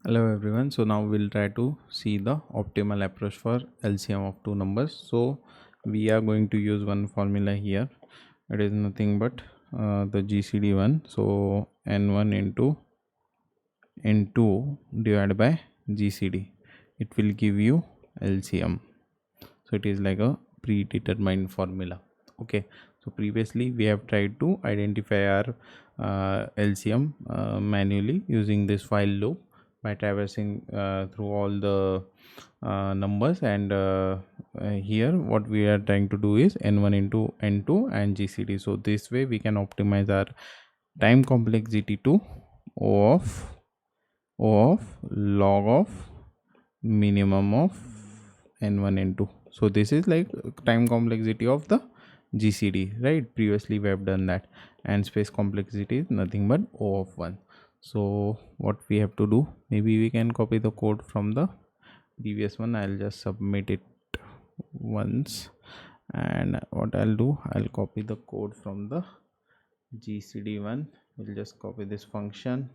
Hello everyone. So now we'll try to see the optimal approach for LCM of two numbers. So we are going to use one formula here. It is nothing but the GCD one. So N1 into N2 divided by GCD. It will give you LCM. So it is like a predetermined formula. Okay. So previously we have tried to identify our LCM manually using this while loop by traversing through all the numbers, and here what we are trying to do is n1 into n2 and GCD. So this way we can optimize our time complexity to O of log of minimum of n1 n2. So this is like time complexity of the GCD, right? Previously we have done that, and space complexity is nothing but O of 1. So what we have to do, maybe we can copy the code from the previous one. I'll just submit it once, and what I'll do, I'll copy the code from the GCD one. We'll just copy this function,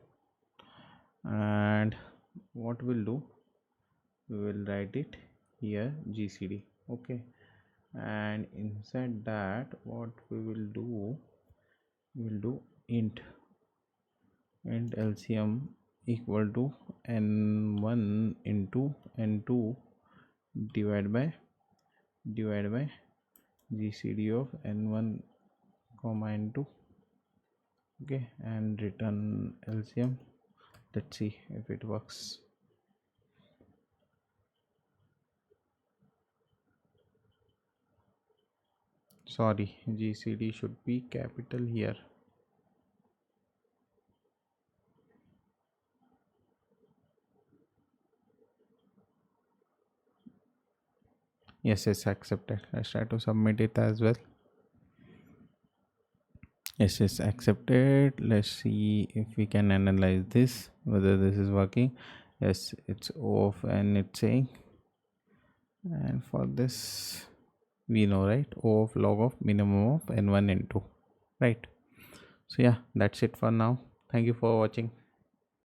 and what we'll do, we will write it here GCD. Okay, and inside that what we will do, int LCM equal to n1 into n2 divided by GCD of n1 comma n2. Okay, and return LCM. Let's see if it works. Sorry, GCD should be capital here. Yes, accepted. Let's try to submit it as well. Yes, accepted. Let's see if we can analyze this, whether this is working. Yes, it's off and it's saying, and for this we know, right, O of log of minimum of n1 n2, right? So yeah, that's it for now. Thank you for watching.